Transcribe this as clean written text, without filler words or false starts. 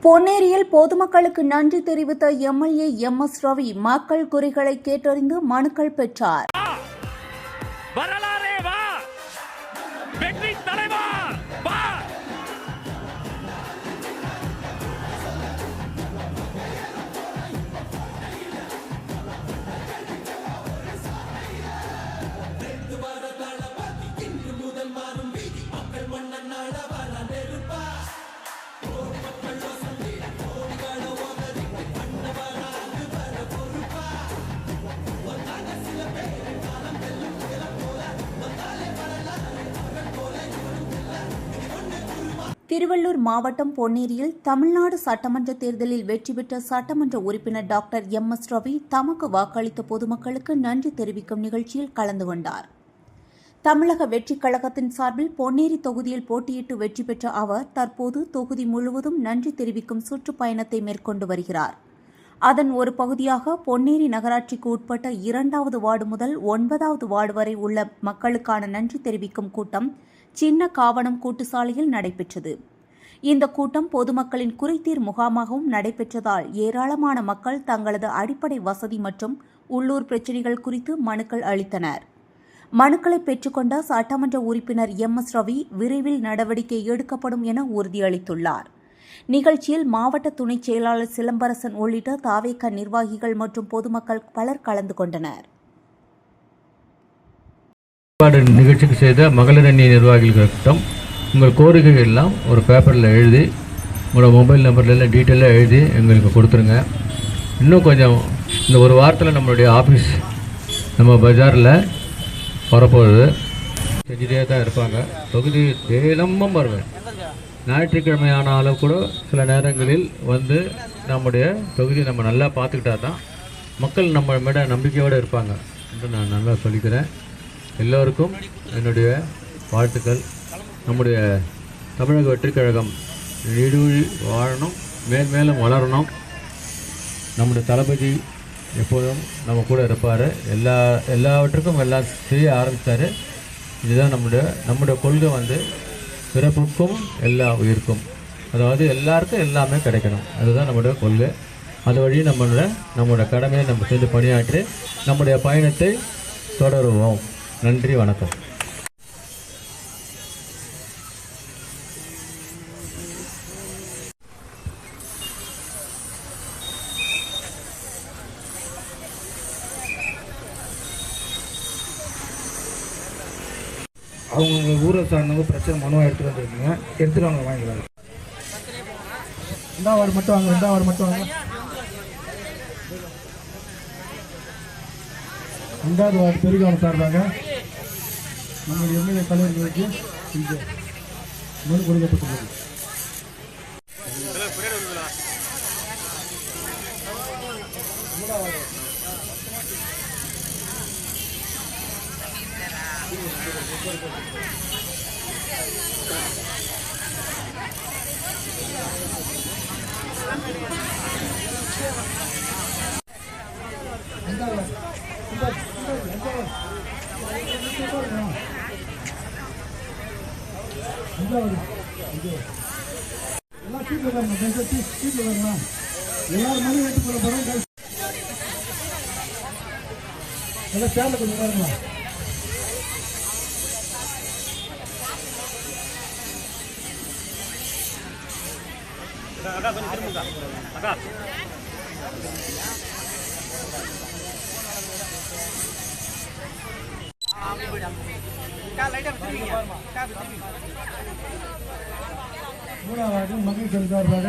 பொன்னேரியில் பொதுமக்களுக்கு நன்றி தெரிவித்த எம்எல்ஏ எம்.எஸ். ரவி மக்கள் குறைகளை கேட்டறிந்து மனுக்கள் பெற்றார். திருவள்ளூர் மாவட்டம் பொன்னேரியில் தமிழ்நாடு சட்டமன்ற தேர்தலில் வெற்றி பெற்ற சட்டமன்ற உறுப்பினர் டாக்டர் எம்.எஸ். ரவி தமக்கு வாக்களித்த பொதுமக்களுக்கு நன்றி தெரிவிக்கும் நிகழ்ச்சியில் கலந்து கொண்டார். தமிழக வெற்றிக் கழகத்தின் சார்பில் பொன்னேரி தொகுதியில் போட்டியிட்டு வெற்றி பெற்ற அவர் தற்போது தொகுதி முழுவதும் நன்றி தெரிவிக்கும் சுற்றுப்பயணத்தை மேற்கொண்டு வருகிறார். அதன் ஒரு பகுதியாக பொன்னேரி நகராட்சிக்கு உட்பட்ட 2வது வார்டு முதல் 9வது வார்டு வரை உள்ள மக்களுக்கான நன்றி தெரிவிக்கும் கூட்டம் சின்ன காவணம் கூட்டுசாலையில் நடைபெற்றது. இந்த கூட்டம் பொதுமக்களின் குறைதீர் முகாமாகவும் நடைபெற்றதால் ஏராளமான மக்கள் தங்களது அடிப்படை வசதி மற்றும் உள்ளூர் பிரச்சினைகள் குறித்து மனுக்கள் அளித்தனர். மனுக்களை பெற்றுக்கொண்ட சட்டமன்ற உறுப்பினர் எம்.எஸ். ரவி விரைவில் நடவடிக்கை எடுக்கப்படும் என உறுதியளித்துள்ளார். நிகழ்ச்சியில் மாவட்ட துணைச் செயலாளர் சிலம்பரசன் உள்ளிட்ட தாவேக நிர்வாகிகள் மற்றும் பொதுமக்கள் பலர் கலந்து கொண்டனர். நிகழ்ச்சிக்கு செய்த மகளிர் அணி நிர்வாகிகளிடம் உங்கள் கோரிக்கைகள் எல்லாம் ஒரு பேப்பரில் எழுதி உங்களோட மொபைல் நம்பரில் எல்லாம் டீட்டெயிலாக எழுதி எங்களுக்கு கொடுத்துருங்க. இன்னும் கொஞ்சம் இந்த ஒரு வாரத்தில் நம்மளுடைய ஆஃபீஸ் நம்ம பஜாரில் வரப்போகுது. செஞ்சுட்டே தான் இருப்பாங்க. தொகுதி தினமும் வருவேன். ஞாயிற்றுக்கிழமை ஆனாலும் கூட சில நேரங்களில் வந்து நம்முடைய தொகுதி நம்ம நல்லா பார்த்துக்கிட்டா தான் மக்கள் நம்ம மேட நம்பிக்கையோடு இருப்பாங்க என்று நான் நல்லா சொல்லிக்கிறேன். எல்லோருக்கும் என்னுடைய வாழ்த்துக்கள். நம்முடைய தமிழக வெற்றிக் கழகம் நீடூழி வாழணும், மேன்மேலும் வளரணும். நம்முடைய தளபதி எப்போதும் நம்ம கூட இருப்பார். எல்லாவற்றுக்கும் எல்லாம் செய்ய ஆரம்பித்தார். இதுதான் நம்முடைய கொள்கை வந்து பிறப்புக்கும் எல்லா உயிருக்கும், அதாவது எல்லாருக்கும் எல்லாமே கிடைக்கணும். அதுதான் நம்முடைய கொள்கை. அது வழி நம்மளோட கடமையை நம்ம செஞ்சு பணியாற்றி நம்முடைய பயணத்தை தொடருவோம். நன்றி, வணக்கம். அவங்க ஊரை சார்ந்தவங்க பிரச்சனை மனுவாக எடுத்துகிட்டு வந்துருக்கீங்க. எடுத்துகிட்டு அவங்க வாங்கிக்கிறாங்க. 2வது வார்டு மட்டும் வாங்க. 2வது வார்டு மட்டும் வாங்க. 2வது வார்டு பெருகவனம் சார்பாக நம்ம எம்எல்ஏ தலைவர்களுக்கு மனு கொடுக்கப்பட்டுள்ளது. எல்லாம் சீட்டில் வரணும். சீட்டில் வரணும். எல்லாரும் மணி எடுத்து போட போகிறோம். எல்லாம் சேரில் கொஞ்சம் பாருங்களா. மூணாவது மகிழ்ச்சி சார்பாக